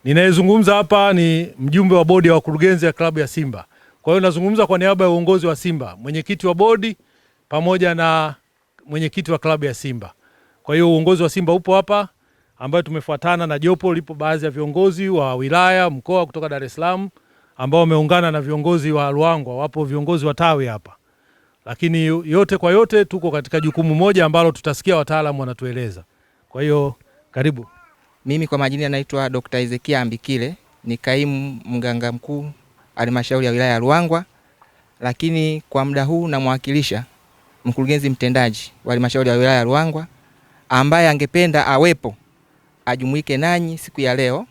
Ninayezungumza hapa ni mjumbe wa bodi ya wakurugenzi ya klabu ya Simba. Kwa hiyo nazungumza kwa niaba ya uongozi wa Simba, mwenyekiti wa bodi pamoja na mwenyekiti wa klabu ya Simba. Kwa hiyo uongozi wa Simba upo hapa, ambayo tumefuatana na jopo, lipo baadhi ya viongozi wa wilaya, mkoa kutoka Dar es Salaam ambao wameungana na viongozi wa Ruangwa, wapo viongozi wa tawi hapa. Lakini yote kwa yote tuko katika jukumu moja ambalo tutasikia wataalamu wanatueleza. Kwa hiyo karibu. Mimi kwa majina naitwa Dr. Ezekia Ambikile, ni kaimu mganga mkuu halmashauri ya wilaya ya Ruangwa, lakini kwa muda huu namwakilisha mkurugenzi mtendaji wa halmashauri ya wilaya ya Ruangwa ambaye angependa awepo ajumuike nanyi siku ya leo,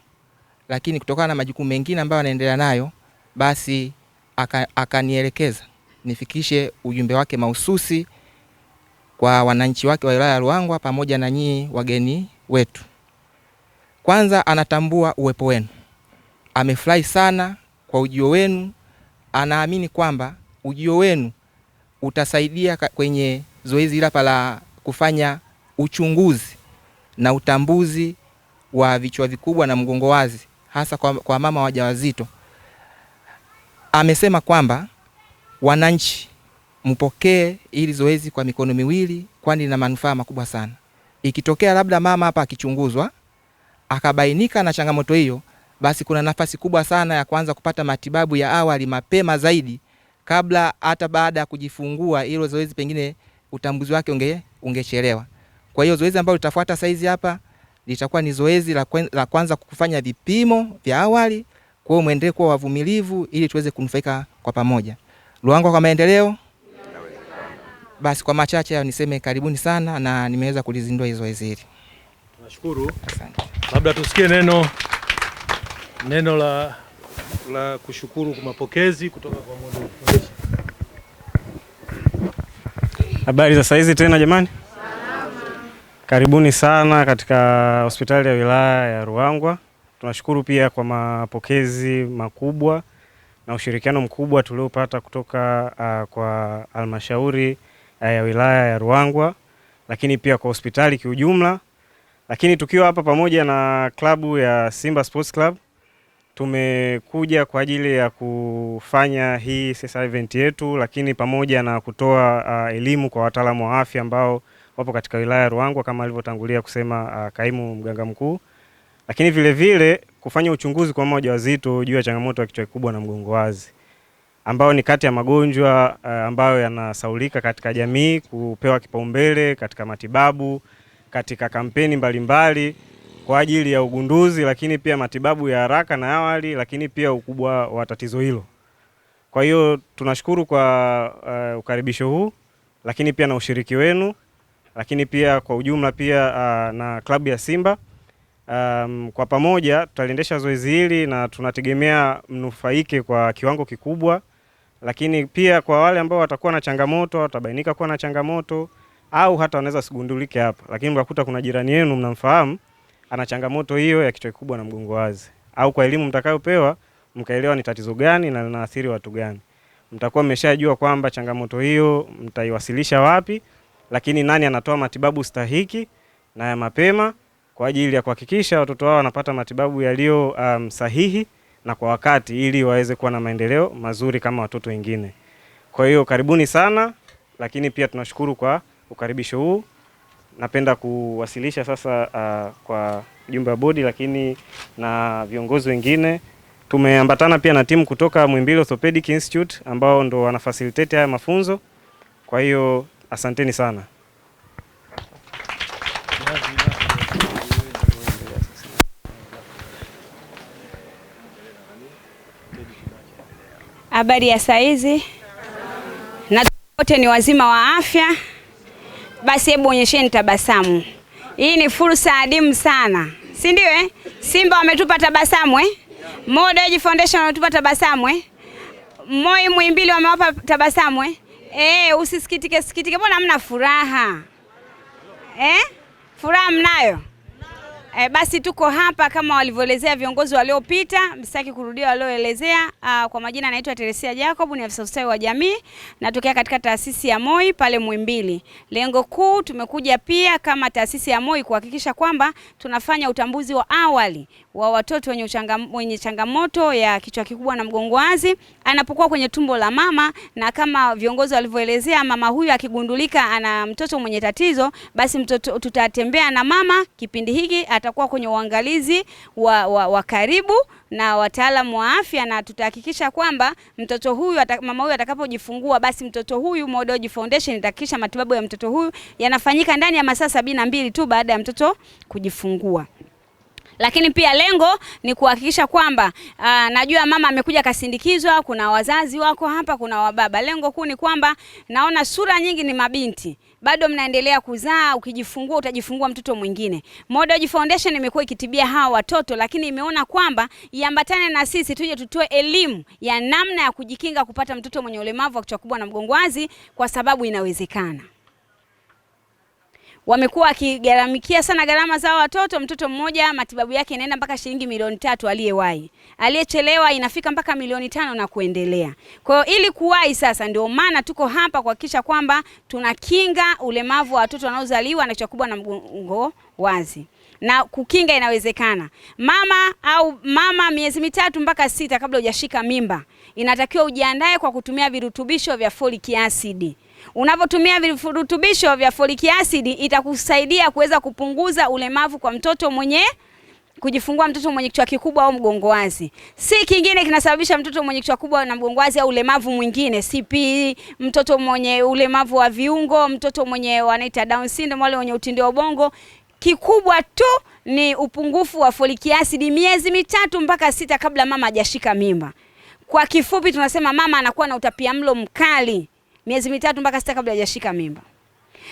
lakini kutokana na majukumu mengine ambayo anaendelea nayo, basi akanielekeza nifikishe ujumbe wake mahususi kwa wananchi wake wa wilaya ya Ruangwa pamoja na nyinyi wageni wetu. Kwanza anatambua uwepo wenu. Amefurahi sana kwa ujio wenu. Anaamini kwamba ujio wenu utasaidia kwenye zoezi hapa la kufanya uchunguzi na utambuzi wa vichwa vikubwa na mgongo wazi, hasa kwa mama wajawazito. Amesema kwamba wananchi mpokee ili zoezi kwa mikono miwili, kwani lina manufaa makubwa sana. Ikitokea labda mama hapa akichunguzwa akabainika na changamoto hiyo, basi kuna nafasi kubwa sana ya kuanza kupata matibabu ya awali mapema zaidi, kabla hata baada ya kujifungua, ili zoezi pengine utambuzi wake ungechelewa. Kwa hiyo zoezi ambalo litafuata saizi hapa litakuwa ni zoezi la kwanza kufanya vipimo vya awali. Kwa hiyo muendelee kuwa wavumilivu ili tuweze kunufaika kwa pamoja. Ruangwa kwa maendeleo. Basi kwa machache niseme karibuni sana, na nimeweza kulizindua hizo zoezi hili. Tunashukuru. Asante. Labda tusikie neno la kushukuru kwa mapokezi kutoka kwa mmoja. Habari za saizi tena jamani? Salama. Karibuni sana katika hospitali ya wilaya ya Ruangwa. Tunashukuru pia kwa mapokezi makubwa na ushirikiano mkubwa tuliopata kutoka kwa halmashauri ya wilaya ya Ruangwa, lakini pia kwa hospitali kiujumla. Lakini tukiwa hapa pamoja na klabu ya Simba Sports Club, tumekuja kwa ajili ya kufanya hii sasa event yetu, lakini pamoja na kutoa elimu kwa wataalamu wa afya ambao wapo katika wilaya ya Ruangwa kama alivyotangulia kusema kaimu mganga mkuu. Lakini vile vile kufanya uchunguzi kwa mama wajawazito juu ya changamoto ya kichwa kikubwa na mgongo wazi, ambao ni kati ya magonjwa ambayo yanasaulika katika jamii, kupewa kipaumbele katika matibabu, katika kampeni mbalimbali kwa ajili ya ugunduzi, lakini pia matibabu ya haraka na awali, lakini pia ukubwa wa tatizo hilo. Kwa hiyo tunashukuru kwa ukaribisho huu, lakini pia na ushiriki wenu, lakini pia kwa ujumla pia na klabu ya Simba. Kwa pamoja tutaliendesha zoezi hili na tunategemea mnufaike kwa kiwango kikubwa, lakini pia kwa wale ambao watakuwa na changamoto, watabainika kuwa na changamoto au hata wanaweza sigundulike hapa, lakini mkakuta kuna jirani yenu mnamfahamu ana changamoto hiyo ya kichwa kikubwa na mgongo wazi, au kwa elimu mtakayopewa mkaelewa ni tatizo gani na linaathiri watu gani, mtakuwa mmeshajua kwamba changamoto hiyo mtaiwasilisha wapi, lakini nani anatoa matibabu stahiki na ya mapema kwa ajili ya kuhakikisha watoto wao wanapata matibabu yaliyo sahihi na kwa wakati, ili waweze kuwa na maendeleo mazuri kama watoto wengine. Kwa hiyo karibuni sana, lakini pia tunashukuru kwa ukaribisho huu. Napenda kuwasilisha sasa kwa mjumbe wa bodi, lakini na viongozi wengine. Tumeambatana pia na timu kutoka Muhimbili Orthopedic Institute ambao ndo wana facilitate haya mafunzo. Kwa hiyo asanteni sana. Habari ya saizi? Na wote ni wazima wa afya. Basi hebu onyesheni tabasamu. Hii ni fursa adimu sana, si ndio Simba wametupa tabasamu Model Foundation wametupa tabasamu Moi Muhimbili wamewapa tabasamu usisikitike, mbona hamna furaha? Furaha mnayo? Basi tuko hapa kama walivyoelezea viongozi waliopita, msitaki kurudia walioelezea. Kwa majina naitwa Teresia Jacob, ni afisa ustawi wa jamii, natokea katika taasisi ya MOI pale Muhimbili. Lengo kuu tumekuja pia kama taasisi ya MOI kuhakikisha kwamba tunafanya utambuzi wa awali wa watoto wenye changamoto ya kichwa kikubwa na mgongo wazi anapokuwa kwenye tumbo la mama, na kama viongozi walivyoelezea, mama huyu akigundulika ana mtoto mwenye tatizo, basi mtoto tutatembea na mama kipindi hiki, atakuwa kwenye uangalizi wa karibu na wataalamu wa afya, na tutahakikisha kwamba mtoto huyu mama huyu atakapojifungua, basi mtoto huyu Model Foundation itahakikisha matibabu ya mtoto huyu yanafanyika ndani ya masaa 72 tu baada ya mtoto kujifungua. Lakini pia lengo ni kuhakikisha kwamba najua mama amekuja kasindikizwa, kuna wazazi wako hapa, kuna wababa. Lengo kuu ni kwamba naona sura nyingi ni mabinti, bado mnaendelea kuzaa, ukijifungua utajifungua mtoto mwingine. Model Foundation imekuwa ikitibia hawa watoto, lakini imeona kwamba iambatane na sisi tuje tutoe elimu ya namna ya kujikinga kupata mtoto mwenye ulemavu wa kichwa kikubwa na mgongo wazi, kwa sababu inawezekana. Wamekuwa wakigharamikia sana gharama za watoto. Mtoto mmoja matibabu yake inaenda mpaka shilingi milioni 3 aliyewahi. Aliyechelewa inafika mpaka milioni 5 na kuendelea. Kwa hiyo ili kuwahi sasa, ndio maana tuko hapa kuhakikisha kwamba tunakinga ulemavu wa watoto wanaozaliwa na kichwa kikubwa na mgongo wazi. Na kukinga inawezekana. Mama miezi 3 mpaka 6 kabla hujashika mimba, inatakiwa ujiandae kwa kutumia virutubisho vya folic acid. Unapotumia virutubisho vya folic acid itakusaidia kuweza kupunguza ulemavu kwa mtoto mwenye kujifungua, mtoto mwenye kichwa kikubwa au mgongo wazi. Si kingine kinasababisha mtoto mwenye kichwa kikubwa na mgongo wazi au ulemavu mwingine, CP, mtoto mwenye ulemavu wa viungo, mtoto mwenye wanaita Down syndrome, wale wenye utindio wa ubongo. Kikubwa tu ni upungufu wa folic acid miezi 3 mpaka 6 kabla mama hajashika mimba. Kwa kifupi tunasema mama anakuwa na utapiamlo mkali miezi 3 mpaka 6 kabla hajashika mimba.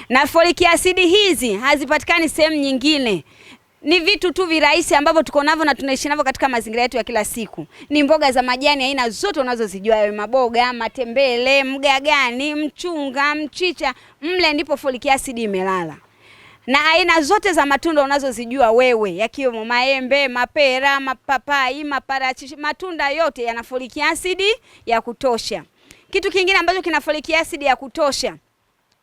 Na folic acid hizi hazipatikani sehemu nyingine. Ni vitu tu virahisi ambavyo tuko navyo na tunaishi navyo katika mazingira yetu ya kila siku. Ni mboga za majani aina zote unazozijua wewe, maboga, matembele, mgagani, mchunga, mchicha, mle ndipo folic acid imelala. Na aina zote za matunda unazozijua wewe, yakiwemo maembe, mapera, mapapai, maparachichi, matunda yote yana folic acid ya kutosha. Kitu kingine ambacho kina folic acid ya kutosha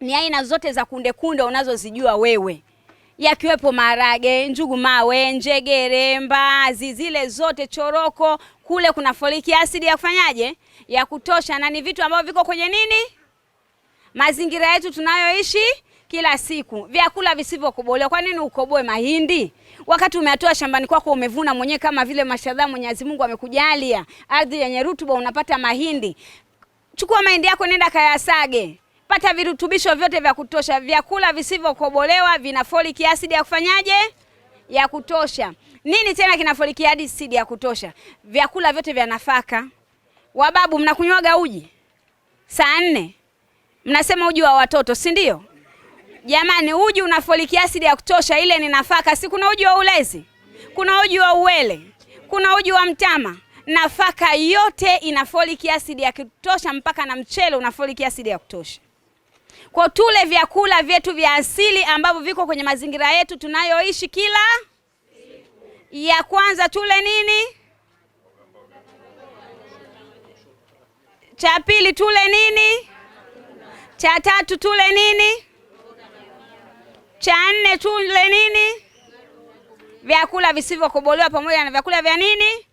ni aina zote za kunde unazozijua wewe, yakiwepo maharage, njugu mawe, njegere, mbaazi, zile zote, choroko, kule kuna folic acid ya kufanyaje? Ya kutosha. Na ni vitu ambavyo viko kwenye nini? Mazingira yetu tunayoishi kila siku. Vyakula visivyokobolewa. Kwa nini ukoboe mahindi wakati umeatoa shambani kwako, umevuna mwenyewe kama vile mashadha Mwenyezi Mungu amekujalia ardhi yenye rutuba, unapata mahindi? Chukua mahindi yako, nenda kayasage, pata virutubisho vyote vya kutosha. Vyakula visivyokobolewa vina folic acid ya kufanyaje? Ya kutosha. Nini tena kina folic acid ya kutosha? Vyakula vyote vya nafaka. Wababu mnakunywaga uji saa 4, mnasema uji wa watoto, si ndio? Jamani, uji una folic acid ya kutosha, ile ni nafaka. Si kuna uji wa ulezi, kuna uji wa uwele, kuna uji wa mtama. Nafaka yote ina folic acid ya kutosha, mpaka na mchele una folic acid ya kutosha. Kwa tule vyakula vyetu vya asili ambavyo viko kwenye mazingira yetu tunayoishi kila ya kwanza tule nini? Cha pili tule nini? Cha 3 tule nini? Cha 4 tule nini? Vyakula visivyokobolewa pamoja na vyakula vya nini?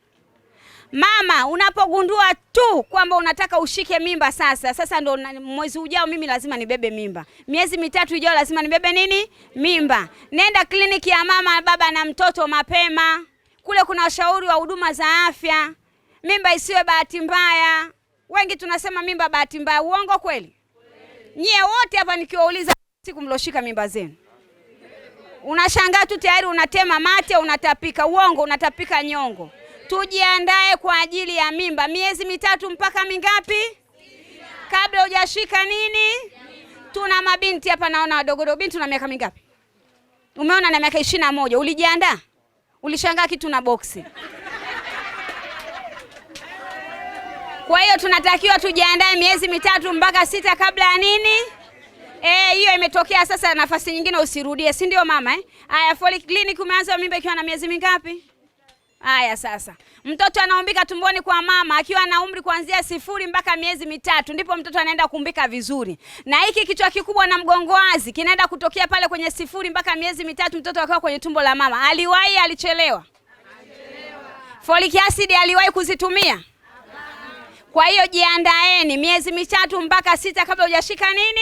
Mama, unapogundua tu kwamba unataka ushike mimba sasa ndo mwezi ujao mimi lazima nibebe mimba, miezi 3 ijao lazima nibebe nini? Mimba. Nenda kliniki ya mama, baba na mtoto mapema. Kule kuna washauri wa huduma za afya. Mimba isiwe bahati mbaya. Wengi tunasema mimba bahati mbaya. Uongo kweli? Nyie wote hapa nikiwauliza siku mloshika mimba zenu, unashangaa tu tayari unatema mate, unatapika. Uongo, unatapika nyongo. Tujiandae kwa ajili ya mimba miezi 3 mpaka mingapi? 6. Kabla hujashika nini? Tuna mabinti hapa naona wadogo. Binti una miaka mingapi? Umeona na miaka 21. Ulijiandaa? Ulishangaa kitu na boksi. Kwa hiyo tunatakiwa tujiandae miezi 3 mpaka 6 kabla ya nini? Hiyo imetokea sasa, nafasi nyingine usirudie, si ndio mama eh? Haya, Folic Clinic umeanza mimba ikiwa na miezi mingapi? Haya sasa, mtoto anaumbika tumboni kwa mama akiwa na umri kuanzia 0 mpaka miezi 3, ndipo mtoto anaenda kuumbika vizuri. Na hiki kichwa kikubwa na mgongo wazi kinaenda kutokea pale kwenye 0 mpaka miezi 3, mtoto akiwa kwenye tumbo la mama. Aliwahi alichelewa? Folic acid aliwahi kuzitumia? Kwa hiyo jiandaeni miezi 3 mpaka 6 kabla hujashika nini?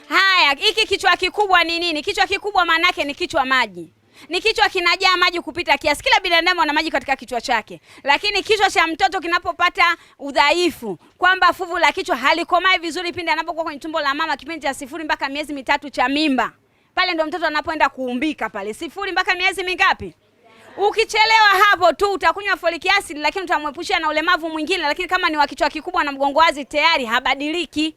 Haya, hiki kichwa kikubwa ni nini? Kichwa kikubwa maana yake ni kichwa maji. Ni kichwa kinajaa maji kupita kiasi. Kila binadamu ana maji katika kichwa chake. Lakini kichwa cha mtoto kinapopata udhaifu, kwamba fuvu la kichwa halikomai vizuri pindi anapokuwa kwenye tumbo la mama kipindi cha 0 mpaka miezi 3 cha mimba, pale ndio mtoto anapoenda kuumbika pale 0 mpaka miezi mingapi? Ukichelewa hapo tu utakunywa folic acid, lakini utamwepusha na ulemavu mwingine. Lakini kama ni wa kichwa kikubwa na mgongo wazi tayari habadiliki.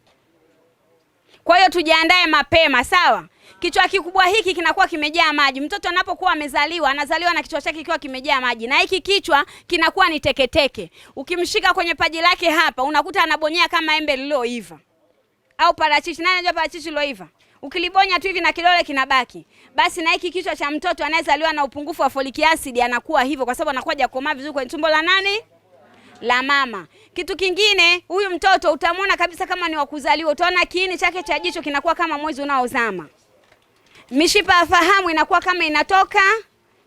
Kwa hiyo tujiandae mapema, sawa? Kichwa kikubwa hiki kinakuwa kimejaa maji. Mtoto anapokuwa amezaliwa, anazaliwa na kichwa chake kikiwa kimejaa maji. Na hiki kichwa kinakuwa ni teketeke. Ukimshika kwenye paji lake hapa, unakuta anabonyea kama embe lililoiva. Au parachichi. Nani anajua parachichi lililoiva? Ukilibonya tu hivi na kidole kinabaki. Basi na hiki kichwa cha mtoto anayezaliwa na upungufu wa folic acid anakuwa hivyo, kwa sababu anakuwa hajakomaa vizuri kwenye tumbo la nani? La mama. Kitu kingine, huyu mtoto utamwona kabisa kama ni wa kuzaliwa. Utaona kiini chake cha jicho kinakuwa kama mwezi unaozama. Mishipa ya fahamu inakuwa kama inatoka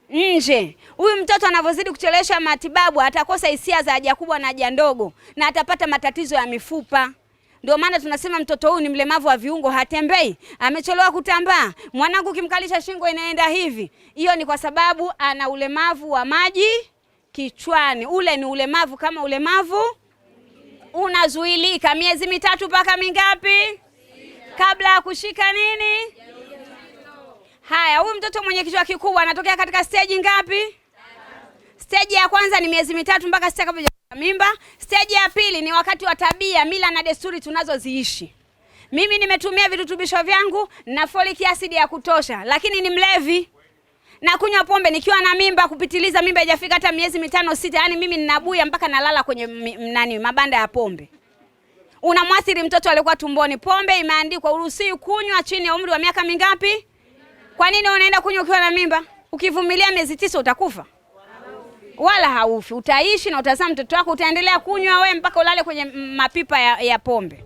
nje. Huyu mtoto anavyozidi kuchelewesha matibabu atakosa hisia za haja kubwa na haja ndogo, na atapata matatizo ya mifupa. Ndio maana tunasema mtoto huyu ni mlemavu wa viungo, hatembei, amechelewa kutambaa. Mwanangu ukimkalisha shingo inaenda hivi. Hiyo ni kwa sababu ana ulemavu wa maji kichwani. Ule ni ulemavu kama ulemavu unazuilika. Miezi 3 mpaka mingapi? Kabla ya kushika nini? Haya, huyu mtoto mwenye kichwa kikubwa anatokea katika stage ngapi? Stage ya kwanza ni miezi 3 mpaka 6 kabla ya mimba. Stage ya pili ni wakati wa tabia, mila na desturi tunazoziishi. Mimi nimetumia virutubisho vyangu na folic acid ya kutosha, lakini ni mlevi. Na kunywa pombe nikiwa na mimba kupitiliza, mimba haijafika hata miezi 5 6, yani mimi ninabuya mpaka nalala kwenye mabanda ya pombe. Unamwathiri mtoto aliyekuwa tumboni. Pombe imeandikwa uruhusiwi kunywa chini ya umri wa miaka mingapi? Kwa nini unaenda kunywa ukiwa na mimba? Ukivumilia miezi 9 utakufa? Wala haufi. Utaishi na utazaa mtoto wako, utaendelea kunywa wewe mpaka ulale kwenye mapipa ya pombe.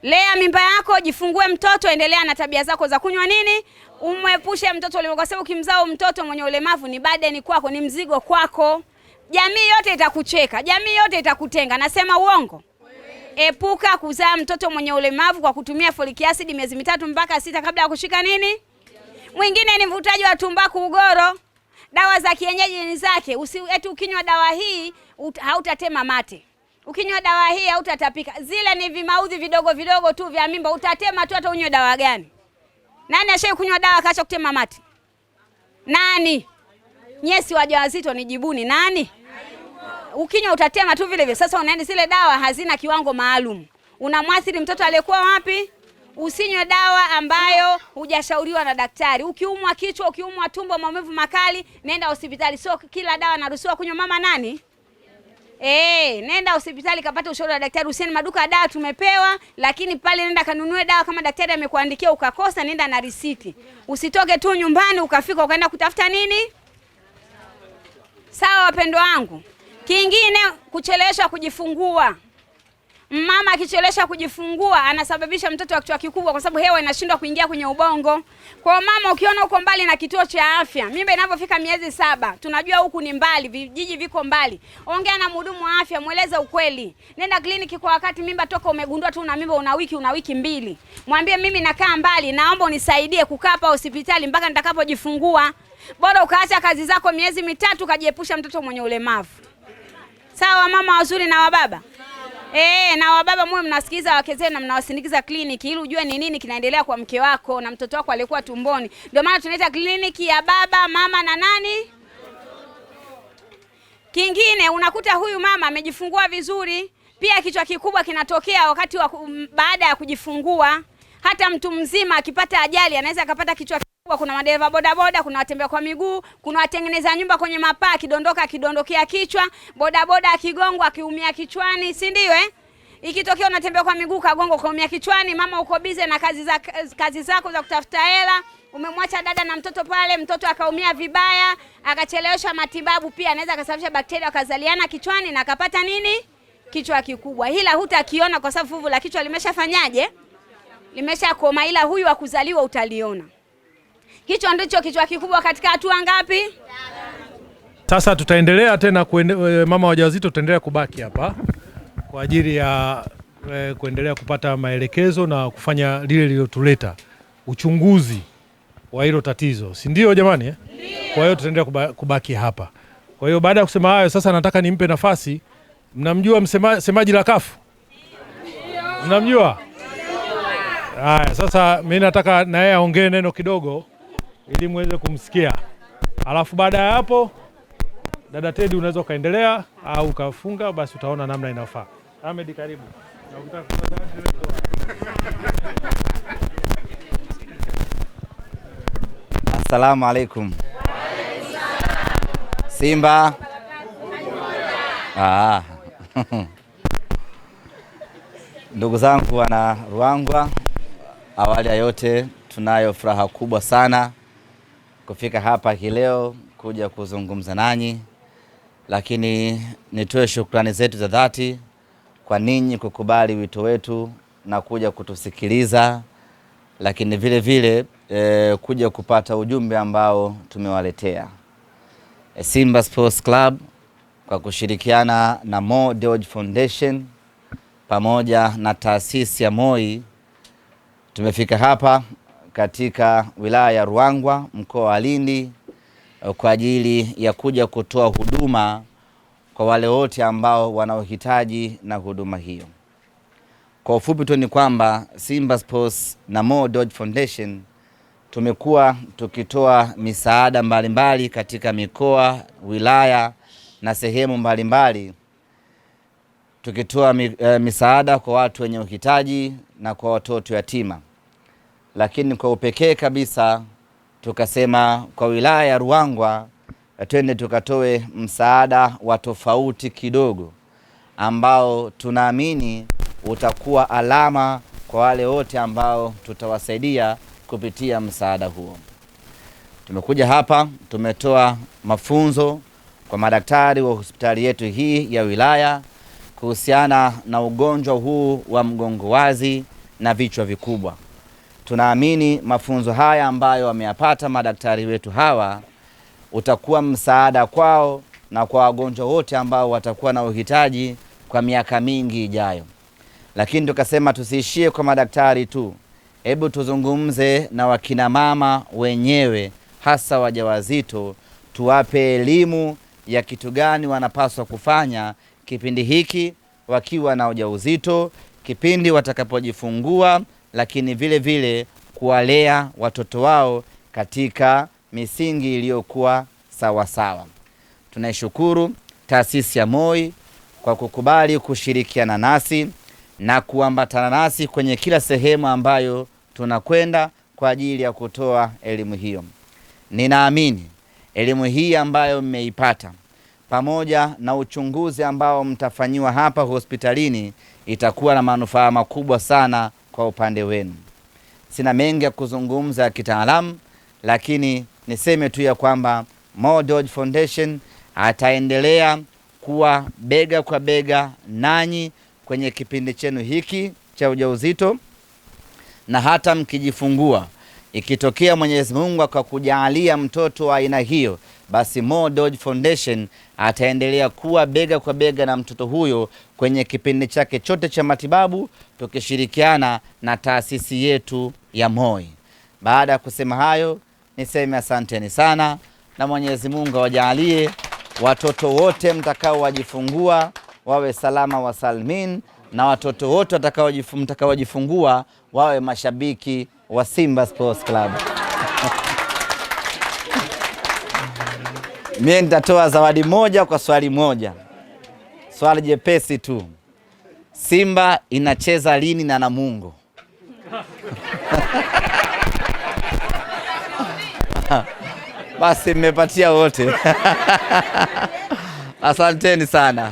Lea mimba yako, jifungue mtoto, endelea na tabia zako za kunywa nini? Umwepushe mtoto ulemavu, kwa sababu ukimzaa mtoto mwenye ulemavu ni burden kwako, ni mzigo kwako. Jamii yote itakucheka, jamii yote itakutenga. Nasema uongo? Epuka kuzaa mtoto mwenye ulemavu kwa kutumia folic acid miezi 3 mpaka 6 kabla ya kushika nini? Mwingine ni mvutaji wa tumbaku, ugoro. Dawa za kienyeji ni zake. Eti ukinywa dawa hii hautatema mate. Ukinywa dawa hii hautatapika. Zile ni vimaudhi vidogo vidogo tu vya mimba, utatema tu hata unywe dawa gani. Nani ashaye kunywa dawa akaacha kutema mate? Nani? Nyesi wajawazito nijibuni, nani? Ukinywa utatema tu vile vile. Sasa unaenda, zile dawa hazina kiwango maalum. Unamwathiri mtoto aliyekuwa wapi? Usinywe dawa ambayo hujashauriwa na daktari. Ukiumwa kichwa, ukiumwa tumbo, maumivu makali, nenda hospitali. Sio kila dawa naruhusiwa kunywa mama nani? Nenda hospitali kapata ushauri wa daktari. Usiende maduka ya dawa tumepewa, lakini pale nenda kanunue dawa kama daktari amekuandikia ukakosa, nenda na risiti. Usitoke tu nyumbani ukafika ukaenda kutafuta nini? Sawa wapendwa wangu. Kingine, kuchelewesha kujifungua. Mama akichelewesha kujifungua anasababisha mtoto wa kichwa kikubwa, kwa sababu hewa inashindwa kuingia kwenye ubongo. Kwa mama ukiona uko mbali na kituo cha afya, mimba inapofika miezi 7, tunajua huku ni mbali, vijiji viko mbali. Ongea na mhudumu wa afya, mueleze ukweli. Nenda kliniki kwa wakati, mimba toka umegundua tu una mimba una wiki 2. Mwambie mimi nakaa mbali, naomba unisaidie kukaa hapa hospitali mpaka nitakapojifungua. Bora ukaacha kazi zako miezi 3 kajiepusha mtoto mwenye ulemavu. Sawa mama wazuri na wababa? Na wababa mwe mnasikiza wake zenu na mnawasindikiza kliniki ili ujue ni nini kinaendelea kwa mke wako na mtoto wako aliyekuwa tumboni. Ndio maana tunaita kliniki ya baba, mama na nani? Kingine, unakuta huyu mama amejifungua vizuri, pia kichwa kikubwa kinatokea wakati wa baada ya kujifungua. Hata mtu mzima akipata ajali anaweza akapata kichwa kikubwa. Kuna madereva bodaboda, kuna watembea kwa miguu, kuna watengeneza nyumba kwenye mapaa, akidondokea kichwa, bodaboda akigongwa akiumia kichwani, si ndio Ikitokea unatembea kwa miguu kagongo kaumia kichwani, mama uko bize na kazi zako za kutafuta hela, umemwacha dada na mtoto pale, mtoto akaumia vibaya, akacheleweshwa matibabu, pia anaweza akasababisha bakteria wakazaliana kichwani na akapata nini? Kichwa kikubwa. Ila hutakiona kwa sababu fuvu la kichwa limeshafanyaje? Limeshakoma, ila huyu wa kuzaliwa utaliona. Hicho ndicho kichwa kikubwa katika hatua ngapi? Sasa tutaendelea tena mama wajawazito tutaendelea kubaki hapa kwa ajili ya kuendelea kupata maelekezo na kufanya lile lililotuleta, uchunguzi wa hilo tatizo. Si ndio jamani eh? Kwa hiyo tutaendelea kubaki hapa. Kwa hiyo baada ya kusema hayo sasa nataka nimpe nafasi. Mnamjua msemaji la kafu? Mnamjua? Haya, sasa mimi nataka na yeye aongee neno kidogo ili muweze kumsikia. Alafu baada ya hapo dada Teddy unaweza kaendelea au kafunga, basi utaona namna inafaa. Ahmed, karibu. Assalamu alaikum. Simba. Ndugu zangu wana Ruangwa, awali ya yote tunayo furaha kubwa sana kufika hapa leo kuja kuzungumza nanyi, lakini nitoe shukrani zetu za dhati kwa ninyi kukubali wito wetu na kuja kutusikiliza, lakini vile vile kuja kupata ujumbe ambao tumewaletea. Simba Sports Club kwa kushirikiana na Mo Dewji Foundation pamoja na taasisi ya MOI tumefika hapa katika wilaya ya Ruangwa, mkoa wa Lindi, kwa ajili ya kuja kutoa huduma kwa wale wote ambao wanaohitaji na huduma hiyo. Kwa ufupi tu ni kwamba Simba Sports na Mo Dewji Foundation tumekuwa tukitoa misaada mbalimbali katika mikoa, wilaya na sehemu mbalimbali, tukitoa misaada kwa watu wenye uhitaji na kwa watoto yatima. Lakini kwa upekee kabisa tukasema kwa wilaya ya Ruangwa twende tukatoe msaada wa tofauti kidogo ambao tunaamini utakuwa alama kwa wale wote ambao tutawasaidia kupitia msaada huo. Tumekuja hapa, tumetoa mafunzo kwa madaktari wa hospitali yetu hii ya wilaya kuhusiana na ugonjwa huu wa mgongo wazi na vichwa vikubwa. Tunaamini mafunzo haya ambayo wameyapata madaktari wetu hawa utakuwa msaada kwao na kwa wagonjwa wote ambao watakuwa na uhitaji kwa miaka mingi ijayo. Lakini tukasema tusiishie kwa madaktari tu. Hebu tuzungumze na wakina mama wenyewe, hasa wajawazito, tuwape elimu ya kitu gani wanapaswa kufanya kipindi hiki wakiwa na ujauzito, kipindi watakapojifungua, lakini vile vile kuwalea watoto wao katika misingi iliyokuwa sawa sawa. Tunaishukuru taasisi ya MOI kwa kukubali kushirikiana nasi na kuambatana nasi kwenye kila sehemu ambayo tunakwenda kwa ajili ya kutoa elimu hiyo. Ninaamini elimu hii ambayo mmeipata pamoja na uchunguzi ambao mtafanyiwa hapa hospitalini itakuwa na manufaa makubwa sana kwa upande wenu. Sina mengi ya kuzungumza ya kitaalamu, lakini niseme tu ya kwamba Mo Dewji Foundation ataendelea kuwa bega kwa bega nanyi kwenye kipindi chenu hiki cha ujauzito, na hata mkijifungua. Ikitokea Mwenyezi Mungu akakujalia mtoto wa aina hiyo, basi Mo Dewji Foundation ataendelea kuwa bega kwa bega na mtoto huyo kwenye kipindi chake chote cha matibabu, tukishirikiana na taasisi yetu ya MOI. Baada ya kusema hayo, niseme asanteni sana na Mwenyezi Mungu awajalie watoto wote mtakao wajifungua wawe salama wa salmin, na watoto wote mtakaojifungua wawe mashabiki wa Simba Sports Club. Mimi nitatoa zawadi moja kwa swali moja. Swali jepesi tu. Simba inacheza lini na Namungo? Basi mmepatia wote. Asanteni sana.